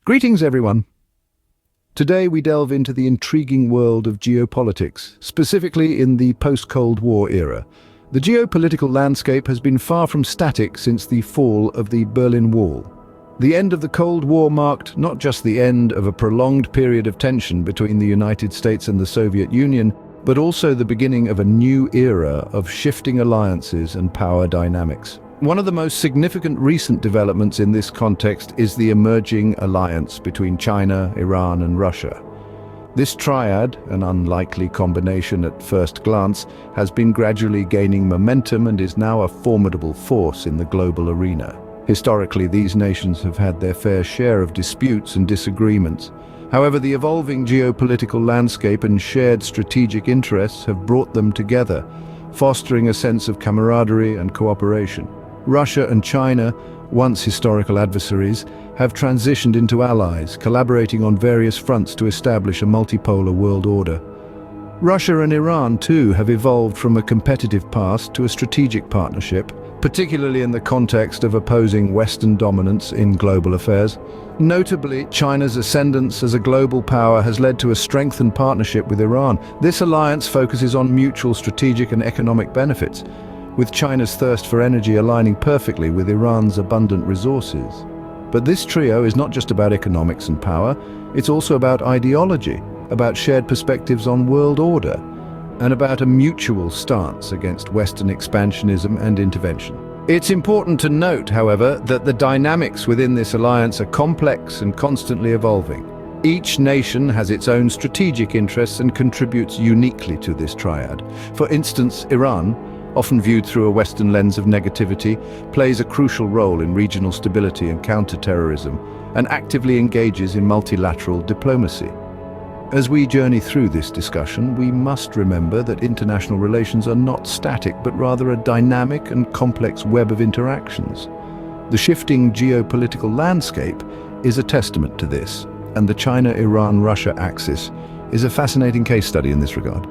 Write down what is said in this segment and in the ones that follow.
Greetings, everyone. Today we delve into the intriguing world of geopolitics, specifically in the post-Cold War era. The geopolitical landscape has been far from static since the fall of the Berlin Wall. The end of the Cold War marked not just the end of a prolonged period of tension between the United States and the Soviet Union, but also the beginning of a new era of shifting alliances and power dynamics. One of the most significant recent developments in this context is the emerging alliance between China, Iran, and Russia. This triad, an unlikely combination at first glance, has been gradually gaining momentum and is now a formidable force in the global arena. Historically, these nations have had their fair share of disputes and disagreements. However, the evolving geopolitical landscape and shared strategic interests have brought them together, fostering a sense of camaraderie and cooperation. Russia and China, once historical adversaries, have transitioned into allies, collaborating on various fronts to establish a multipolar world order. Russia and Iran, too, have evolved from a competitive past to a strategic partnership, particularly in the context of opposing Western dominance in global affairs. Notably, China's ascendance as a global power has led to a strengthened partnership with Iran. This alliance focuses on mutual strategic and economic benefits, with China's thirst for energy aligning perfectly with Iran's abundant resources. But this trio is not just about economics and power, it's also about ideology, about shared perspectives on world order, and about a mutual stance against Western expansionism and intervention. It's important to note, however, that the dynamics within this alliance are complex and constantly evolving. Each nation has its own strategic interests and contributes uniquely to this triad. For instance, Iran, often viewed through a Western lens of negativity, plays a crucial role in regional stability and counter-terrorism, and actively engages in multilateral diplomacy. As we journey through this discussion, we must remember that international relations are not static, but rather a dynamic and complex web of interactions. The shifting geopolitical landscape is a testament to this, and the China-Iran-Russia axis is a fascinating case study in this regard.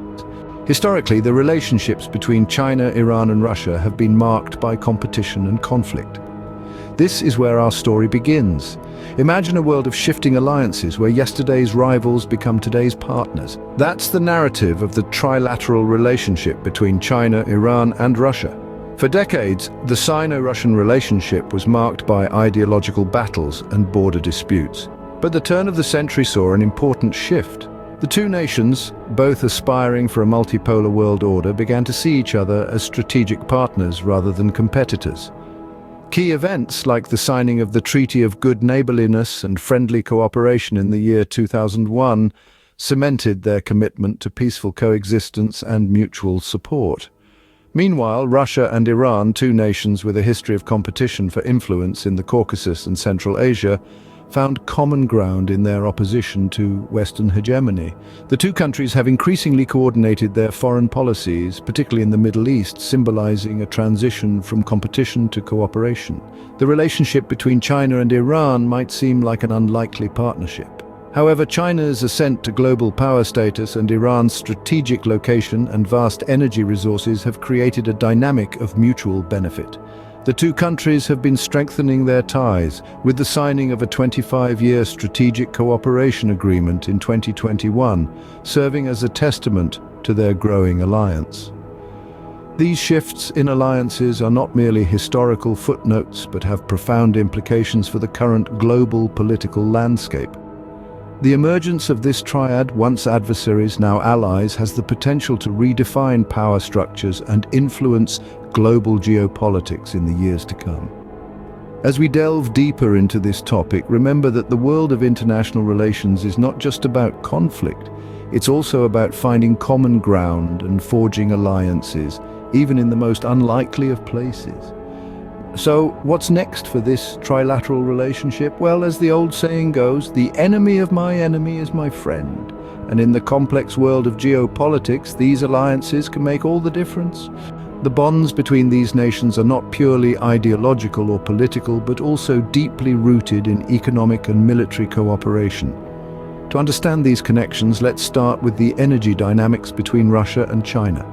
Historically, the relationships between China, Iran, and Russia have been marked by competition and conflict. This is where our story begins. Imagine a world of shifting alliances where yesterday's rivals become today's partners. That's the narrative of the trilateral relationship between China, Iran, and Russia. For decades, the Sino-Russian relationship was marked by ideological battles and border disputes. But the turn of the century saw an important shift. The two nations, both aspiring for a multipolar world order, began to see each other as strategic partners rather than competitors. Key events like the signing of the Treaty of Good Neighborliness and Friendly Cooperation in the year 2001 cemented their commitment to peaceful coexistence and mutual support. Meanwhile, Russia and Iran, two nations with a history of competition for influence in the Caucasus and Central Asia, found common ground in their opposition to Western hegemony. The two countries have increasingly coordinated their foreign policies, particularly in the Middle East, symbolizing a transition from competition to cooperation. The relationship between China and Iran might seem like an unlikely partnership. However, China's ascent to global power status and Iran's strategic location and vast energy resources have created a dynamic of mutual benefit. The two countries have been strengthening their ties, with the signing of a 25-year strategic cooperation agreement in 2021, serving as a testament to their growing alliance. These shifts in alliances are not merely historical footnotes, but have profound implications for the current global political landscape. The emergence of this triad, once adversaries, now allies, has the potential to redefine power structures and influence global geopolitics in the years to come. As we delve deeper into this topic, remember that the world of international relations is not just about conflict, it's also about finding common ground and forging alliances, even in the most unlikely of places. So, what's next for this trilateral relationship? Well, as the old saying goes, the enemy of my enemy is my friend. And in the complex world of geopolitics, these alliances can make all the difference. The bonds between these nations are not purely ideological or political, but also deeply rooted in economic and military cooperation. To understand these connections, let's start with the energy dynamics between Russia and China.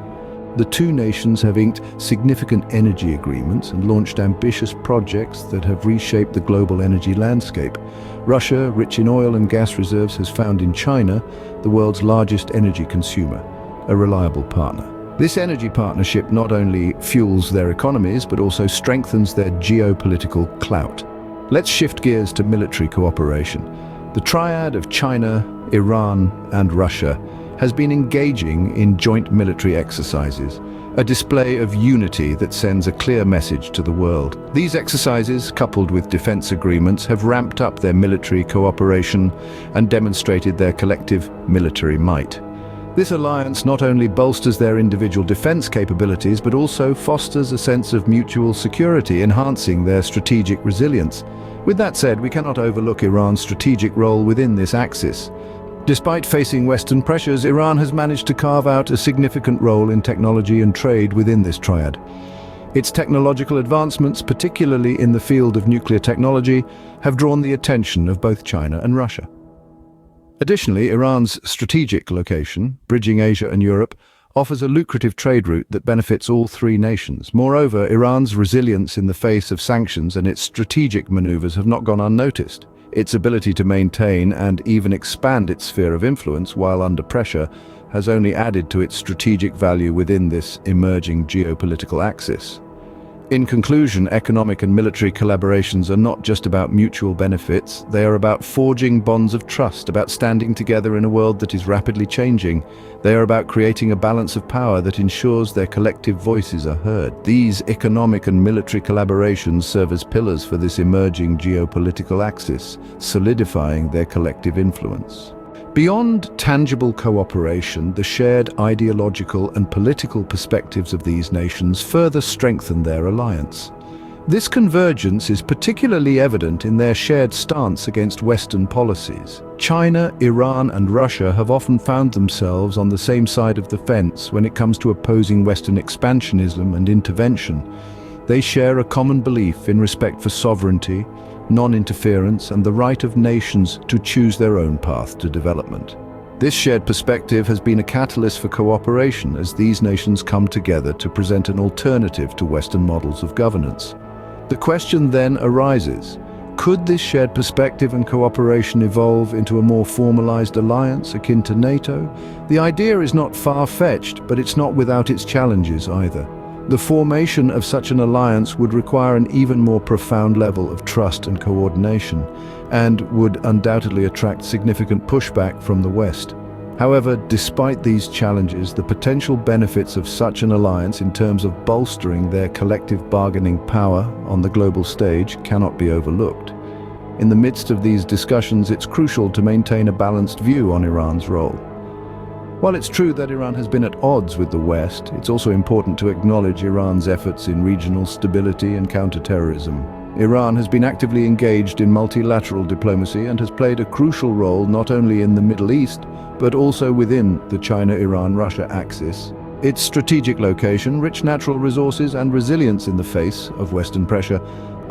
The two nations have inked significant energy agreements and launched ambitious projects that have reshaped the global energy landscape. Russia, rich in oil and gas reserves, has found in China, the world's largest energy consumer, a reliable partner. This energy partnership not only fuels their economies, but also strengthens their geopolitical clout. Let's shift gears to military cooperation. The triad of China, Iran, and Russia has been engaging in joint military exercises, a display of unity that sends a clear message to the world. These exercises, coupled with defense agreements, have ramped up their military cooperation and demonstrated their collective military might. This alliance not only bolsters their individual defense capabilities, but also fosters a sense of mutual security, enhancing their strategic resilience. With that said, we cannot overlook Iran's strategic role within this axis. Despite facing Western pressures, Iran has managed to carve out a significant role in technology and trade within this triad. Its technological advancements, particularly in the field of nuclear technology, have drawn the attention of both China and Russia. Additionally, Iran's strategic location, bridging Asia and Europe, offers a lucrative trade route that benefits all three nations. Moreover, Iran's resilience in the face of sanctions and its strategic maneuvers have not gone unnoticed. Its ability to maintain and even expand its sphere of influence while under pressure has only added to its strategic value within this emerging geopolitical axis. In conclusion, economic and military collaborations are not just about mutual benefits, they are about forging bonds of trust, about standing together in a world that is rapidly changing. They are about creating a balance of power that ensures their collective voices are heard. These economic and military collaborations serve as pillars for this emerging geopolitical axis, solidifying their collective influence. Beyond tangible cooperation, the shared ideological and political perspectives of these nations further strengthen their alliance. This convergence is particularly evident in their shared stance against Western policies. China, Iran, and Russia have often found themselves on the same side of the fence when it comes to opposing Western expansionism and intervention. They share a common belief in respect for sovereignty, non-interference, and the right of nations to choose their own path to development. This shared perspective has been a catalyst for cooperation as these nations come together to present an alternative to Western models of governance. The question then arises, could this shared perspective and cooperation evolve into a more formalized alliance akin to NATO? The idea is not far-fetched, but it's not without its challenges either. The formation of such an alliance would require an even more profound level of trust and coordination, and would undoubtedly attract significant pushback from the West. However, despite these challenges, the potential benefits of such an alliance in terms of bolstering their collective bargaining power on the global stage cannot be overlooked. In the midst of these discussions, it's crucial to maintain a balanced view on Iran's role. While it's true that Iran has been at odds with the West, it's also important to acknowledge Iran's efforts in regional stability and counterterrorism. Iran has been actively engaged in multilateral diplomacy and has played a crucial role not only in the Middle East, but also within the China-Iran-Russia axis. Its strategic location, rich natural resources, and resilience in the face of Western pressure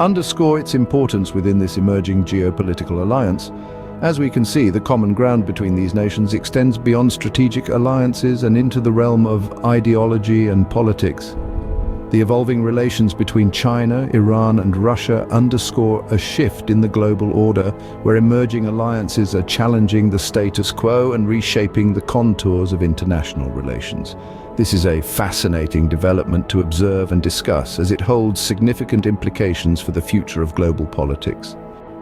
underscore its importance within this emerging geopolitical alliance. As we can see, the common ground between these nations extends beyond strategic alliances and into the realm of ideology and politics. The evolving relations between China, Iran, and Russia underscore a shift in the global order, where emerging alliances are challenging the status quo and reshaping the contours of international relations. This is a fascinating development to observe and discuss, as it holds significant implications for the future of global politics.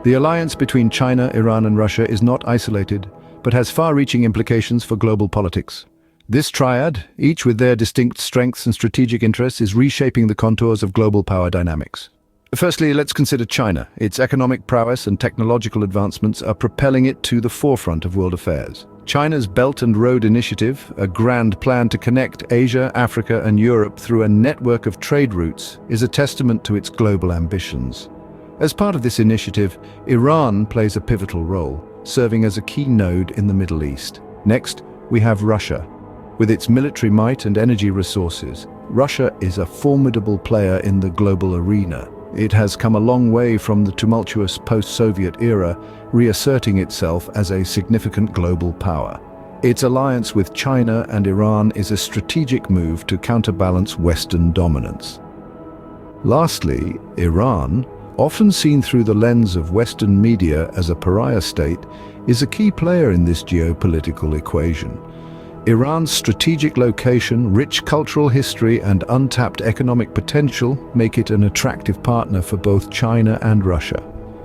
The alliance between China, Iran, and Russia is not isolated, but has far-reaching implications for global politics. This triad, each with their distinct strengths and strategic interests, is reshaping the contours of global power dynamics. Firstly, let's consider China. Its economic prowess and technological advancements are propelling it to the forefront of world affairs. China's Belt and Road Initiative, a grand plan to connect Asia, Africa, and Europe through a network of trade routes, is a testament to its global ambitions. As part of this initiative, Iran plays a pivotal role, serving as a key node in the Middle East. Next, we have Russia. With its military might and energy resources, Russia is a formidable player in the global arena. It has come a long way from the tumultuous post-Soviet era, reasserting itself as a significant global power. Its alliance with China and Iran is a strategic move to counterbalance Western dominance. Lastly, Iran, often seen through the lens of Western media as a pariah state, is a key player in this geopolitical equation. Iran's strategic location, rich cultural history, and untapped economic potential make it an attractive partner for both China and Russia.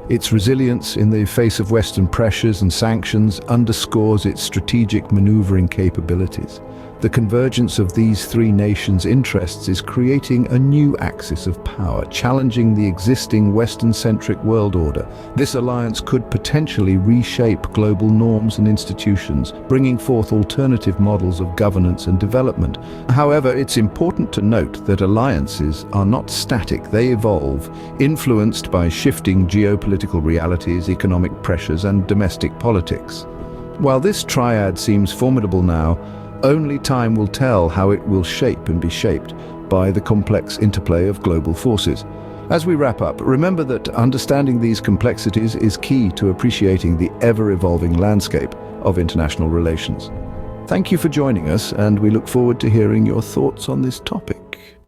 Its resilience in the face of Western pressures and sanctions underscores its strategic maneuvering capabilities. The convergence of these three nations' interests is creating a new axis of power, challenging the existing Western-centric world order. This alliance could potentially reshape global norms and institutions, bringing forth alternative models of governance and development. However, it's important to note that alliances are not static. They evolve, influenced by shifting geopolitical realities, economic pressures, and domestic politics. While this triad seems formidable now, only time will tell how it will shape and be shaped by the complex interplay of global forces. As we wrap up, remember that understanding these complexities is key to appreciating the ever-evolving landscape of international relations. Thank you for joining us, and we look forward to hearing your thoughts on this topic.